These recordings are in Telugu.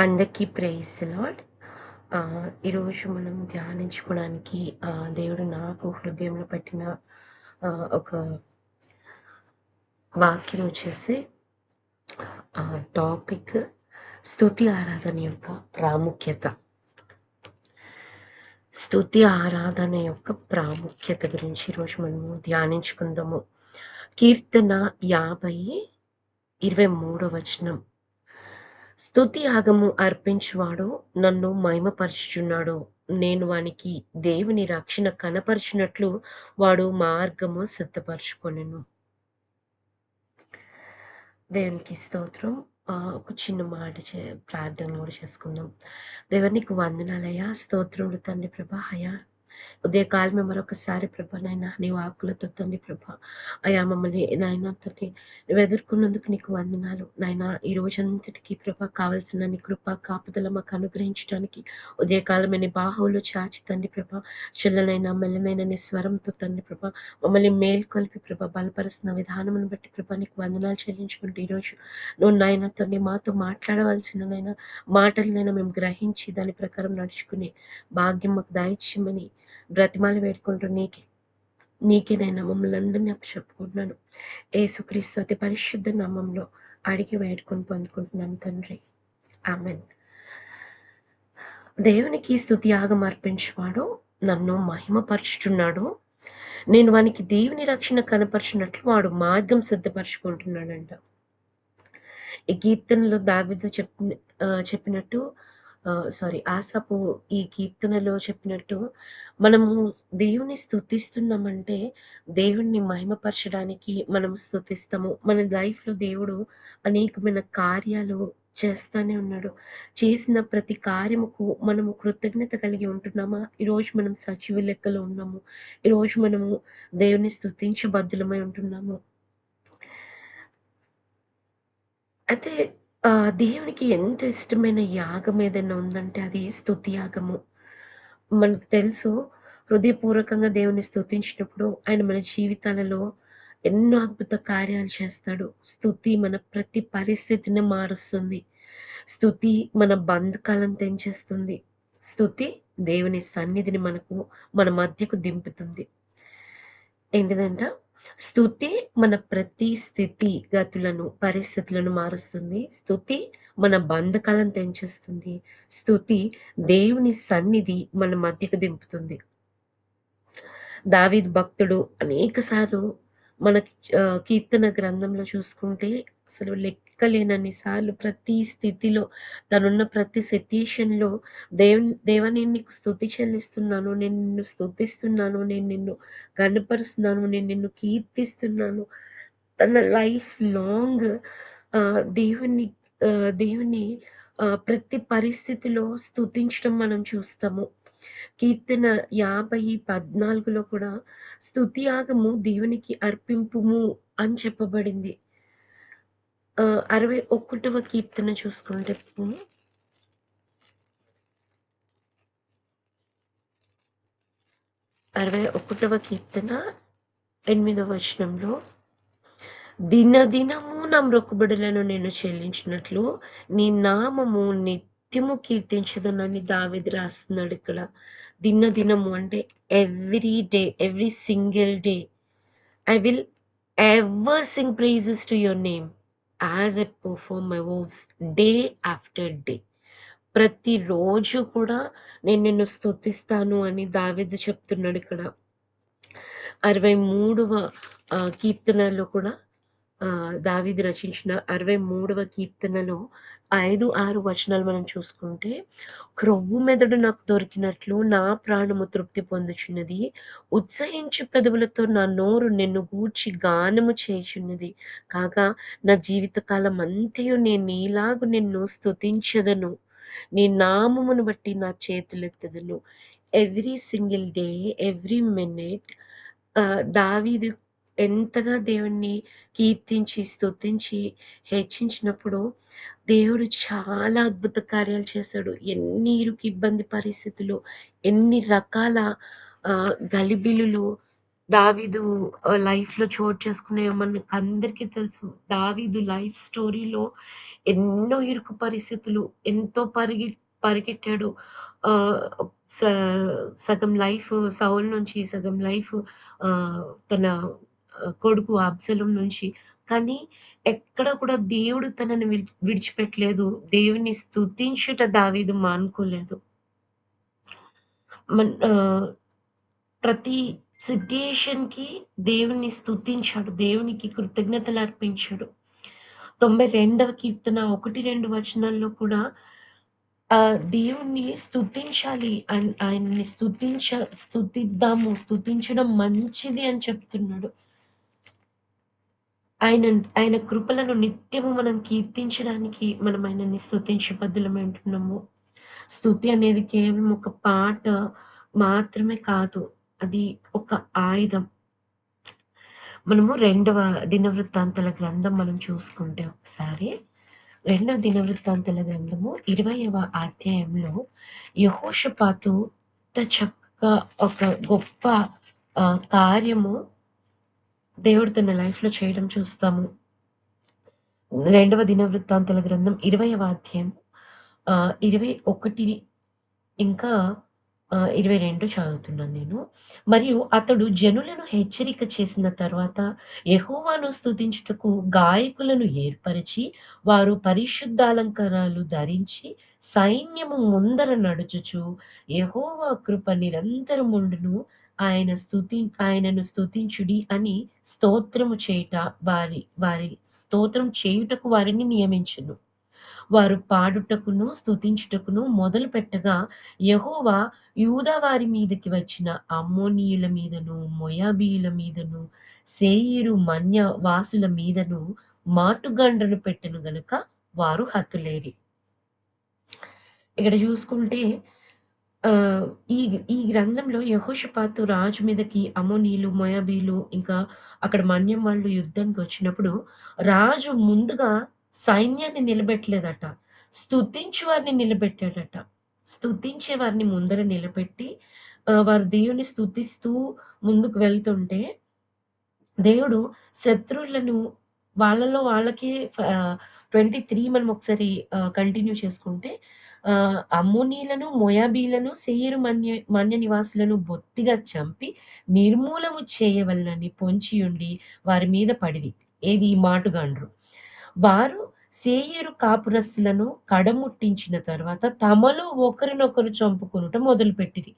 అందరికీ ప్రైజ్ ది లార్డ్. ఈరోజు మనం ధ్యానించుకోవడానికి దేవుడు నాకు హృదయంలో పెట్టిన ఒక వాక్యం వచ్చేసి టాపిక్ స్తుతి ఆరాధన యొక్క ప్రాముఖ్యత. స్తుతి ఆరాధన యొక్క ప్రాముఖ్యత గురించి ఈరోజు మనము ధ్యానించుకుందాము. కీర్తన 50:23 స్తుతి యాగము అర్పించువాడు నన్ను మహిమపరచుచున్నాడు. నేను వానికి దేవుని రక్షణ కనపరిచినట్లు వాడు మార్గము సిద్ధపరచుకొనెను. దేవునికి స్తోత్రం. ఒక చిన్న మాట ప్రార్థన కూడా చేసుకుందాం. దేవా నీకు వందనాలయ్యా, స్తోత్రములు తండ్రి ప్రభా. అయ్యా ఉదయకాలమే మరొకసారి ప్రభా నాయన నీ వాక్కులతో తండ్రి ప్రభా అయ్యా మమ్మల్ని నాయన తండ్రి నువ్వు ఎదుర్కొన్నందుకు నీకు వందనాలు నాయన. ఈ రోజంతటికి ప్రభా కావలసిన నీ కృప కాపుదల మాకు అనుగ్రహించడానికి ఉదయకాలమే నీ బాహువులు చాచి తండ్రి ప్రభా చిల్లనైనా మెల్లనైనా నీ స్వరంతో తండ్రి ప్రభా మమ్మల్ని మేల్కొల్పి ప్రభా బలపరుస్తున్న విధానమును బట్టి ప్రభా నీకు వందనాలు చెల్లించుకుంటూ ఈరోజు నువ్వు నాయన తండ్రి మాతో మాట్లాడవలసిన నైనా మాటలనైనా మేము గ్రహించి దాని ప్రకారం నడుచుకునే భాగ్యం మాకు దయచేయమని బ్రతిమాలి వేడుకుంటూ నీకేనైనా మమ్మల్ని అందరినీ చెప్పుకుంటున్నాను. యేసుక్రీస్తు అతి పరిశుద్ధ నామంలో అడిగి వేడుకొని పొందుకుంటున్నాను తండ్రి, ఆమెన్. దేవునికి స్తుతి యాగం అర్పించేవాడు నన్ను మహిమపరుచుతున్నాడు. నేను వానికి దేవుని రక్షణ కనపరిచినట్లు వాడు మార్గం సిద్ధపరచుకుంటున్నాడంట. ఈ కీర్తనలో దావీదు చెప్పినట్టు ఆసాపు ఈ కీర్తనలో చెప్పినట్టు మనము దేవుని స్తుతిస్తున్నామంటే దేవుణ్ణి మహిమపరచడానికి మనం స్తుతిస్తాము. మన లైఫ్లో దేవుడు అనేకమైన కార్యాలు చేస్తానే ఉన్నాడు. చేసిన ప్రతి కార్యముకు మనము కృతజ్ఞత కలిగి ఉంటున్నామా? ఈరోజు మనం సజీవ లెక్కలో ఉన్నాము. ఈరోజు మనము దేవుని స్తుతించే బద్దులమై ఉంటున్నాము. అయితే దేవునికి ఎంత ఇష్టమైన యాగం ఏదైనా ఉందంటే అది స్తుతి యాగము. మనకు తెలుసు హృదయపూర్వకంగా దేవుని స్తుతించినప్పుడు ఆయన మన జీవితాలలో ఎన్నో అద్భుత కార్యాలు చేస్తాడు. స్తుతి మన ప్రతి పరిస్థితిని మారుస్తుంది. స్తుతి మన బంధకాలను తెంచేస్తుంది. స్తుతి దేవుని సన్నిధిని మన మధ్యకు దింపుతుంది. ఏంటిదంట? స్తుతి మన ప్రతి పరిస్థితులను మారుస్తుంది. స్తుతి మన బంధకాలను తెంచేస్తుంది. స్తుతి దేవుని సన్నిధి మన మధ్యకు దింపుతుంది. దావీదు భక్తుడు అనేకసార్లు మన కీర్తన గ్రంథంలో చూసుకుంటే అసలు లెక్కలేనన్ని సార్లు ప్రతి స్థితిలో తనున్న ప్రతి సిట్యుయేషన్లో దేవా నేను నీకు స్తుతి చెల్లిస్తున్నాను, నేను నిన్ను స్తుతిస్తున్నాను, నేను నిన్ను కనపరుస్తున్నాను, నేను నిన్ను కీర్తిస్తున్నాను. తన లైఫ్ లాంగ్ దేవుని దేవుని ప్రతి పరిస్థితిలో స్తుతించడం మనం చూస్తాము. కీర్తన 50:14 కూడా స్తుతి యాగము దేవునికి అర్పింపుము అని చెప్పబడింది. 61వ కీర్తన చూసుకుంటే 61వ కీర్తన 8వ వచనంలో దినదినము నా మొక్కుబడులను నేను చెల్లించినట్లు నీ నామము నిత్యము కీర్తించదనని దావీదు రాస్తున్నాడు ఇక్కడ. దినదినము అంటే every day, every single day I will ever sing praises to your name as I perform my works day after day. ప్రతిరోజు కూడా నేను నిన్ను స్తుతిస్తాను అని దావీదు చెప్తున్నాడు ఇక్కడ. 63వ కీర్తనలో కూడా దావీదు రచించిన 63వ కీర్తనలో 5, 6 వచనాలు మనం చూసుకుంటే క్రొవ్వు మెదడు నాకు దొరికినట్లు నా ప్రాణము తృప్తి పొందుచున్నది. ఉత్సహించు పెదవులతో నా నోరు నిన్ను గూర్చి గానము చేయుచున్నది. కాగా నా జీవితకాలం అంతయు నేను నీలాగు నిన్ను స్తుతించెదను. నీ నామమును బట్టి నా చేతులెత్తెదను. Every single day, every minute దావీదు ఎంతగా దేవుణ్ణి కీర్తించి స్తుతించి హెచ్చించినప్పుడు దేవుడు చాలా అద్భుత కార్యాలు చేశాడు. ఎన్ని ఇరుకు ఇబ్బంది పరిస్థితులు, ఎన్ని రకాల గలిబిలులు దావీదు లైఫ్‌లో చోటు చేసుకునే మనకందరికీ తెలుసు. దావీదు లైఫ్ స్టోరీలో ఎన్నో ఇరుకు పరిస్థితులు, ఎంతో పరిగెట్టాడు. ఆహ్, స సగం లైఫ్ సౌలు నుంచి, సగం లైఫ్ తన కొడుకు అబ్షాలోం నుంచి. కానీ ఎక్కడ కూడా దేవుడు తనని విడిచిపెట్టలేదు. దేవుని స్తుతించుట దావీదు మానుకోలేదు. ఆహ్ ప్రతి సిట్యుయేషన్‌కి దేవుని స్తుతించాడు. దేవునికి కృతజ్ఞతలర్పించాడు. 92వ కీర్తన 1, 2 వచనాల్లో కూడా దేవుణ్ణి స్తుతించాలి. ఆయన్ని స్తుతిద్దాము. స్తుతించడం మంచిది అని చెప్తున్నాడు. ఆయన ఆయన కృపలను నిత్యము మనం కీర్తించడానికి మనం ఆయనని స్తుతించే బద్దులమై ఉంటున్నాము. స్తుతి అనేది కేవలం ఒక పాట మాత్రమే కాదు. అది ఒక ఆయుధం. మనము 2వ దినవృత్తాంతాల గ్రంథం మనం చూసుకుంటే ఒకసారి, 2వ దినవృత్తాంతాల గ్రంథము 20వ అధ్యాయంలో యెహోషాపాతు ఎంత చక్కగా ఒక గొప్ప కార్యము దేవుడు తన లైఫ్‌లో చేయడం చూస్తాము. 2వ దినవృత్తాంతాల గ్రంథం 20వ అధ్యాయం 21 ఇంకా 22 చదువుతున్నాను నేను. మరియు అతడు జనులను హెచ్చరిక చేసిన తరువాత యెహోవాను స్తుతించుటకు గాయకులను ఏర్పరచి, వారు పరిశుద్ధాలంకారాలు ధరించి సైన్యము ముందర నడుచుచు యెహోవా కృప నిరంతరముండును. ఆయనను స్తుతించుడి అని స్తోత్రము చేయుట వారి స్తోత్రం చేయుటకు వారిని నియమించును. వారు పాడుటకును, స్తుతించుటకును మొదలుపెట్టగా యెహోవా యూదా వారి మీదకి వచ్చిన అమ్మోనీయుల మీదను, మోయాబీయుల మీదను, శేయీరు మన్య వాసుల మీదను మాటుగండ్రను పెట్టెను గనుక వారు హతులేరి. ఇక్కడ చూసుకుంటే ఆహ్, ఈ ఈ గ్రంథంలో యెహోషాపాతు రాజు మీదకి అమ్మోనీయులు, మోయాబీలు ఇంకా అక్కడ మన్యం వాళ్ళు యుద్ధానికొచ్చినప్పుడు రాజు ముందుగా సైన్యాన్ని నిలబెట్టలేదట. స్తుతించు వారిని నిలబెట్టాడట. స్తుతించే వారిని ముందర నిలబెట్టి వారు దేవుని స్తుతిస్తూ ముందుకు వెళ్తుంటే దేవుడు శత్రువులను వాళ్ళలో వాళ్ళకి 23 మనం ఒకసారి కంటిన్యూ చేసుకుంటే అమ్మోనీయులను, మోయాబీలను, శేయీరు మన్య నివాసులను బొత్తిగా చంపి నిర్మూలము చేయవలెనని పొంచియుండి వారి మీద పడిరి. ఏది ఈ మాటుగాండ్రు. వారు శేయీరు కాపురస్తులను కడముట్టించిన తర్వాత తమలో ఒకరినొకరు చంపుకొనుట మొదలుపెట్టిరి.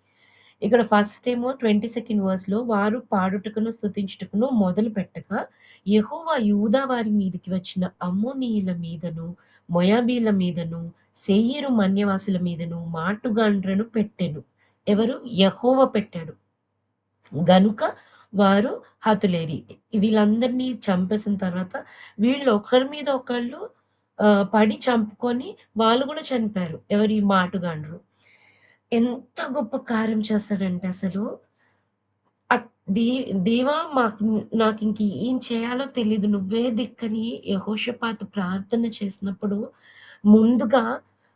ఇక్కడ ఫస్ట్ ఏమో 22nd వర్స్‌లో వారు పాడుటకును, స్తుతించుటకును మొదలుపెట్టగా, యెహోవా యూదా వారి మీదికి వచ్చిన అమ్మోనీయుల మీదను, మోయాబీల మీదను, శేయీరు మన్యవాసుల మీదను మాటుగాండ్రను పెట్టెను. ఎవరు? యెహోవా పెట్టాడు. గనుక వారు హతులేరి. వీళ్ళందరినీ చంపేసిన తర్వాత వీళ్ళు ఒకరి మీద ఒకళ్ళు పడి చంపుకొని వాళ్ళు గూడా చనిపోయారు. ఎవరు? ఈ మాటుగాండ్రు. ఎంత గొప్ప కార్యం చేస్తాడంటే అసలు అక్ దే దేవా నాకింక ఏం చేయాలో తెలీదు. నువ్వే దిక్కని యెహోషాపాతు ప్రార్థన చేసినప్పుడు ముందుగా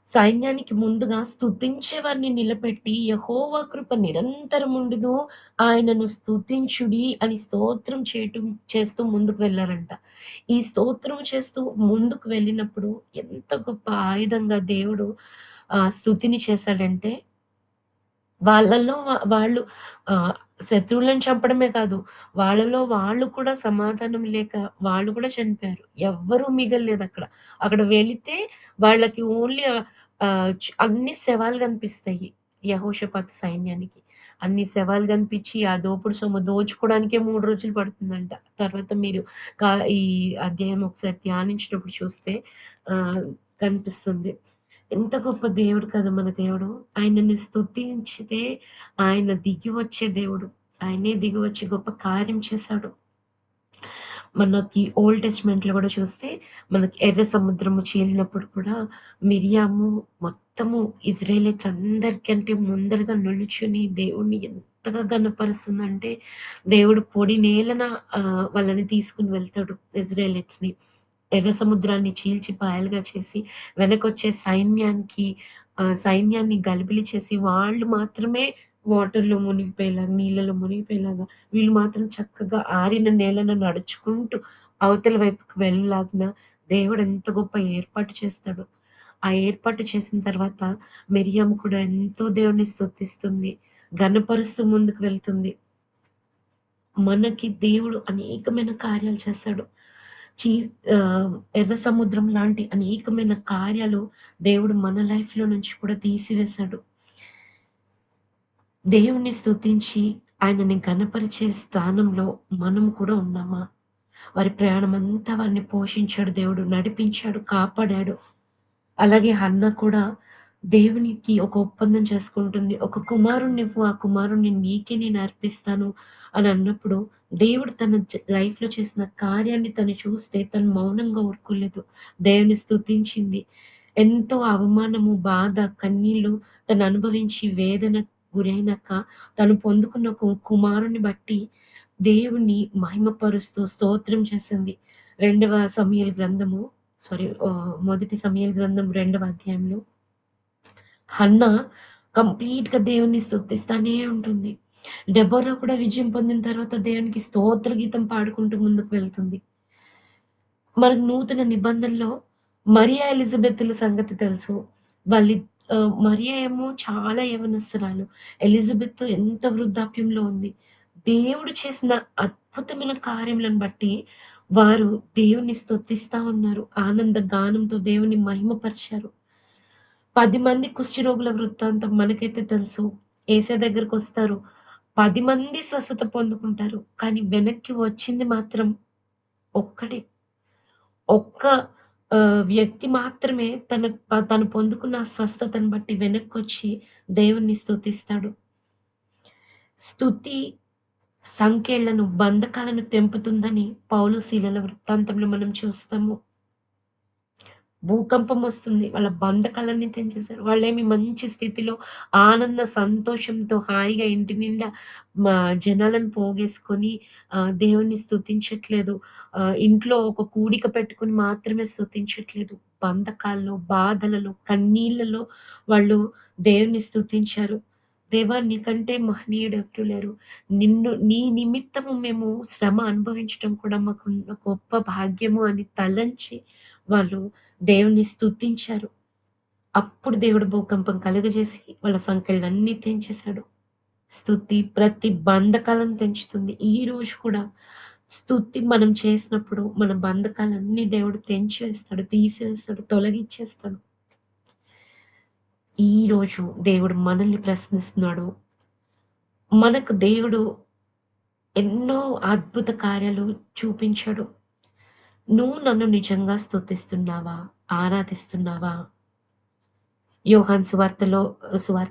సైన్యానికి ముందుగా స్తుతించే వారిని నిలబెట్టి యెహోవా కృప నిరంతరముండును. ఆయనను స్తుతించుడి అని స్తోత్రం చేస్తూ ముందుకు వెళ్లారంట. ఈ స్తోత్రం చేస్తూ ముందుకు వెళ్ళినప్పుడు ఎంత గొప్ప ఆయుధంగా దేవుడు స్తుతిని చేశాడంటే వాళ్ళలో వాళ్ళు ఆహ్, శత్రువులను చంపడమే కాదు, వాళ్ళలో వాళ్ళు కూడా సమాధానం లేక వాళ్ళు కూడా చనిపోయారు. ఎవ్వరూ మిగల్లేదక్కడ. అక్కడ వెళితే వాళ్ళకి ఓన్లీ అన్ని శవాలు కనిపిస్తాయి. యెహోషాపాతు సైన్యానికి. అన్ని శవాలు కనిపించి, ఆ దోపుడు సొమ్ము దోచుకోవడానికే 3 రోజులు పడుతుందంట. తర్వాత మీరు కా ఈ అధ్యాయం ఒకసారి ధ్యానించినప్పుడు చూస్తే ఆహ్, కనిపిస్తుంది. ఎంత గొప్ప దేవుడు కదా మన దేవుడు. ఆయనని స్తుతించితే ఆయన దిగి వచ్చే దేవుడు. ఆయనే దిగి వచ్చి గొప్ప కార్యం చేశాడు. మనకి ఓల్డ్ టెస్ట్‌మెంట్‌లో గూడా చూస్తే మనకి ఎర్ర సముద్రము చీలినప్పుడు కూడా మిరియాము మొత్తము ఇజ్రాయేలీట్స్ అందరికంటే ముందరగా నిలుచుని దేవుడిని ఎంతగా ఘనపరుస్తుందంటే దేవుడు పొడి నేలన వాళ్ళని తీసుకొని వెళ్తాడు ఇజ్రాయేలీట్స్‌ని. ఎర్ర సముద్రాన్ని చీల్చి పాయలుగా చేసి వెనకొచ్చే సైన్యాన్ని గలిబిలి చేసి వాళ్ళు మాత్రమే వాటర్‌లో మునిగిపోయేలాగా, నీళ్ళలో మునిగిపోయేలాగా, వీళ్ళు మాత్రం చక్కగా ఆరిన నేలను నడుచుకుంటూ అవతల వైపుకి వెళ్ళలాగున దేవుడు ఎంత గొప్ప ఏర్పాటు చేస్తాడో. ఆ ఏర్పాటు చేసిన తర్వాత మిరియాము కూడా ఎంతో దేవుడిని స్తుతిస్తుంది. ఘనపరుస్తూ ముందుకు వెళ్తుంది. మనకి దేవుడు అనేకమైన కార్యాలు చేస్తాడు. చీ ఎర్ర సముద్రం లాంటి అనేకమైన కార్యాలు దేవుడు మన లైఫ్‌లో నుంచి కూడా తీసివేశాడు. దేవుణ్ణి స్తుతించి ఆయనని ఘనపరిచే స్థానంలో మనం కూడా ఉన్నామా? వారి ప్రయాణమంతా వారిని పోషించాడు దేవుడు, నడిపించాడు, కాపాడాడు. అలాగే హన్న కూడా దేవునికి ఒక ఒప్పందం చేసుకుంటుంది. ఒక కుమారుడినివ్వు, ఆ కుమారుడిని నీకే నేను అర్పిస్తాను అని అన్నప్పుడు, దేవుడు తన లైఫ్‌లో చేసిన కార్యాన్ని తను చూస్తే తను మౌనంగా ఊరుకోలేదు. దేవుని స్తుతించింది. ఎంతో అవమానము, బాధ, కన్నీళ్లు తను అనుభవించి వేదన గురైనాక తను పొందుకున్న కుమారుడిని బట్టి దేవుని మహిమపరుస్తూ స్తోత్రం చేసింది. రెండవ సమూయేలు గ్రంథము మొదటి సమూయేలు గ్రంథం 2వ అధ్యాయంలో హన్నా కంప్లీట్‌గా దేవున్ని స్తుతిస్తానే ఉంటుంది. డెబోరా కూడా విజయం పొందిన తర్వాత దేవునికి స్తోత్ర గీతం పాడుకుంటూ ముందుకు వెళ్తుంది. మనకు నూతన నిబంధనలో మరియా, ఎలిజబెతుల సంగతి తెలుసు. వాళ్ళి మరియా ఏమో చాలా యవ్వనస్తురాలు. ఎలిజబెత్ ఎంత వృద్ధాప్యంలో ఉంది. దేవుడు చేసిన అద్భుతమైన కార్యములను బట్టి వారు దేవుని స్తుతిస్తా ఉన్నారు. ఆనంద గానంతో దేవుని మహిమపరిచారు. 10 మంది కుష్ఠరోగుల వృత్తాంతం మనకైతే తెలుసు. యేసయ్య దగ్గరకొస్తారు. 10 మంది స్వస్థత పొందుకుంటారు. కానీ వెనక్కి వచ్చింది మాత్రం ఒక్కడే. ఒక్క వ్యక్తి మాత్రమే తను పొందుకున్న ఆ స్వస్థతను బట్టి వెనక్కొచ్చి దేవుణ్ణి స్తుతిస్తాడు. స్తుతి సంకెళ్లను, బంధకాలను తెంపుతుందని పౌలు, శీలల వృత్తాంతంలో మనం చూస్తాము. భూకంపం వస్తుంది. వాళ్ళ బంధకాలన్నీ తెంచేశారు. వాళ్ళేమి మంచి స్థితిలో ఆనంద, సంతోషంతో హాయిగా ఇంటి నిండా జనాలను పోగేసుకొని దేవుణ్ణి స్తుతించట్లేదు. ఇంట్లో ఒక కూడిక పెట్టుకొని మాత్రమే స్తుతించట్లేదు. బంధకాల్లో, బాధలలో, కన్నీళ్లలో వాళ్ళు దేవుని స్తుతించారు. దేవా! నీకంటే మహనీయుడెవరు లేరు. నీ నిమిత్తము మేము శ్రమ అనుభవించటం కూడా మాకున్న గొప్ప భాగ్యము అని తలంచి వాళ్ళు దేవుని స్తుతించారు. అప్పుడు దేవుడు భూకంపం కలుగజేసి వాళ్ళ సంకెళ్ళన్నీ తెంచేశాడు. స్తుతి ప్రతి బంధకాలను తెంచుతుంది. ఈరోజు కూడా స్తుతి మనం చేసినప్పుడు మన బంధకాలన్నీ దేవుడు తెంచివేస్తాడు, తీసివేస్తాడు, తొలగిచ్చేస్తాడు. ఈరోజు దేవుడు మనల్ని ప్రశ్నిస్తున్నాడు. మనకు దేవుడు ఎన్నో అద్భుత కార్యాలు చూపించాడు. నువ్వు నన్ను నిజంగా స్తుతిస్తున్నావా? ఆరాధిస్తున్నావా? యోహాను సువార్త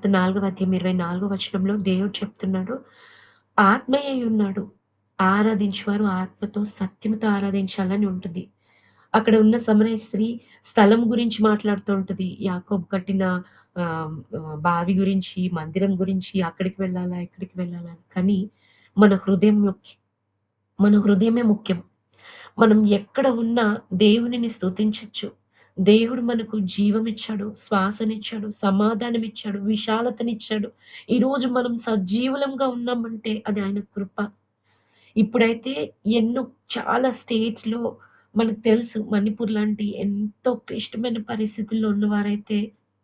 4వ అధ్యాయం 24వ వచనంలో దేవుడు చెప్తున్నాడు, ఆత్మయై ఉన్నాడు. ఆరాధించువారు ఆత్మతో, సత్యముతో ఆరాధించాలని ఉంటుంది. అక్కడ ఉన్న సమరయ స్త్రీ స్థలం గురించి మాట్లాడుతూ ఉంటది. యాకోబు కట్టిన బావి గురించి, మందిరం గురించి, అక్కడికి వెళ్ళాలా, ఇక్కడికి వెళ్ళాలా అని. కానీ మన హృదయం మన హృదయమే ముఖ్యం. మనం ఎక్కడ ఉన్నా దేవునిని స్తుతించొచ్చు. దేవుడు మనకు జీవమిచ్చాడు, శ్వాసనిచ్చాడు, సమాధానమిచ్చాడు, విశాలతనిచ్చాడు. ఈరోజు మనం సజీవులంగా ఉన్నామంటే అది ఆయన కృప. ఇప్పుడైతే ఎన్నో చాలా స్టేట్స్‌లో మనకు తెలుసు మణిపూర్ లాంటి ఎంతో క్లిష్టమైన పరిస్థితుల్లో ఉన్నవారైతే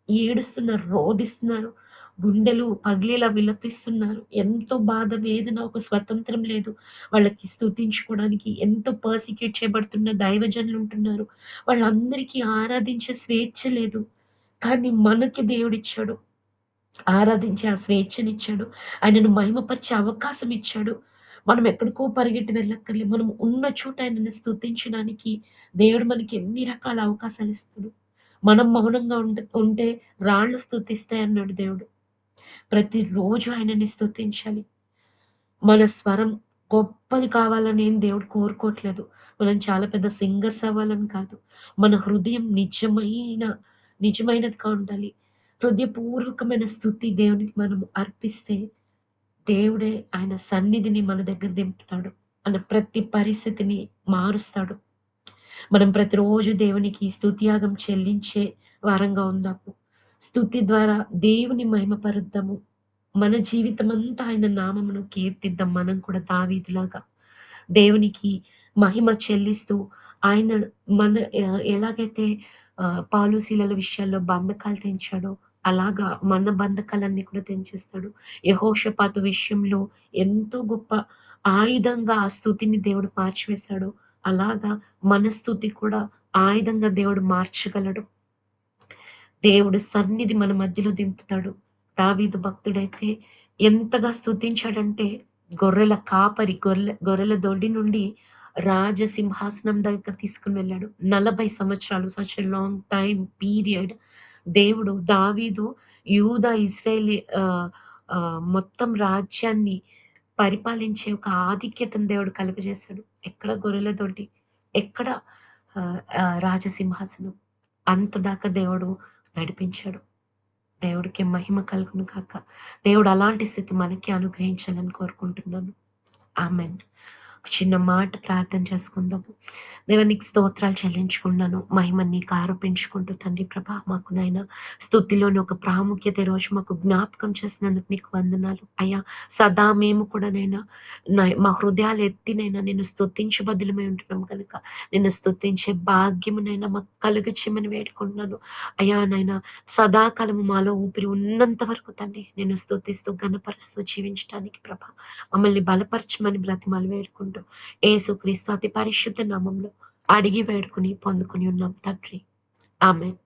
ఏడుస్తున్నారు, రోదిస్తున్నారు. గుండెలు పగిలేలా విలపిస్తున్నారు. ఎంతో బాధ, వేదన, ఒక స్వతంత్రం లేదు. వాళ్ళకి స్తుతించుకోవడానికి ఎంతో పర్సిక్యూట్ చేయబడుతున్న దైవజనులుంటున్నారు. వాళ్ళందరికీ ఆరాధించే స్వేచ్ఛ లేదు. కానీ మనకి దేవుడిచ్చాడు. ఆరాధించే ఆ స్వేచ్ఛనిచ్చాడు. ఆయనను మహిమపరిచే అవకాశం ఇచ్చాడు. మనం ఎక్కడికో పరిగెట్టి వెళ్ళక్కర్లే. మనం ఉన్న చోట ఆయనని స్తుతించడానికి దేవుడు మనకి ఎన్ని రకాల అవకాశాలిస్తాడు. మనం మౌనంగా ఉంటే రాళ్ళు స్తుతిస్తాయన్నాడు దేవుడు. ప్రతిరోజు ఆయనని స్తుతించాలి. మన స్వరం గొప్పది కావాలని ఏం దేవుడు కోరుకోవట్లేదు. మనం చాలా పెద్ద సింగర్స్ అవ్వాలని కాదు. మన హృదయం నిజమైనదిగా ఉండాలి. హృదయపూర్వకమైన స్థుతి దేవునికి మనం అర్పిస్తే, దేవుడే ఆయన సన్నిధిని మన దగ్గర దింపుతాడు. మన ప్రతి పరిస్థితిని మారుస్తాడు. మనం ప్రతిరోజు దేవునికి స్తుతియాగం చెల్లించే వారంగా ఉందాము. స్తుతి ద్వారా దేవుని మహిమపరుద్దాము. మన జీవితమంతా ఆయన నామమును కీర్తిద్దాం. మనం కూడా దావీదులాగా దేవునికి మహిమ చెల్లిస్తూ ఆయన మన ఎలాగైతే పాలు, శీలల విషయాల్లో బంధకాలు తెంచాడో, అలాగా మన బంధకాలన్నీ కూడా తెంచేస్తాడు. యెహోషాపాతు విషయంలో ఎంతో గొప్ప ఆయుధంగా ఆ స్తుతిని దేవుడు మార్చివేశాడో, అలాగా మన స్తుతి కూడా ఆయుధంగా దేవుడు మార్చగలడు. దేవుడు సన్నిధి మన మధ్యలో దింపుతాడు. దావీదు భక్తుడైతే ఎంతగా స్తుతించాడంటే, గొర్రెల కాపరి గొర్రెల దొడ్డి నుండి రాజసింహాసనం దగ్గర తీసుకొని వెళ్ళాడు. 40 సంవత్సరాలు such a long time period దేవుడు దావీదు యూదా, ఇశ్రాయేలీ మొత్తం రాజ్యాన్ని పరిపాలించే ఒక ఆధిక్యతను దేవుడు కలుగజేశాడు. ఎక్కడ గొర్రెల దొడ్డి, ఎక్కడ రాజసింహాసనం. అంత దాకా దేవుడు నడిపించాడు. దేవుడికి మహిమ కలుగును గాక. దేవుడు అలాంటి స్థితి మనకి అనుగ్రహించాలని కోరుకుంటున్నాను. ఆమేన్. ఒక చిన్న మాట ప్రార్థన చేసుకుందాము. దేవా నీకు స్తోత్రాలు చెల్లించుకున్నాను. మహిమ నీకు ఆరోపించుకుంటూ తండ్రి ప్రభా మాకు నాయన స్తుతిలోని ఒక ప్రాముఖ్యత ఈరోజు మాకు జ్ఞాపకం చేసినందుకు నీకు వందనాలు. అయ్యా సదా మేము కూడా నైనా మా హృదయాలు ఎత్తినైనా నిన్ను స్తుతించే బదులమై ఉంటున్నాం కనుక నిన్ను స్తుతించే భాగ్యమునైనా మాకు కలుగచేయమని వేడుకుంటున్నాను. అయ్యా నాయన సదాకాలము మాలో ఊపిరి ఉన్నంత వరకు తండ్రి నిన్ను స్తుతిస్తూ ఘనపరుస్తూ జీవించడానికి ప్రభా మమ్మల్ని బలపరచమని బ్రతిమాలు వేడుకుంటూ యేసుక్రీస్తు అతి పరిశుద్ధ నామంలో అడిగి వేడుకొని పొందుకొని ఉన్నాం తండ్రి. ఆమేన్.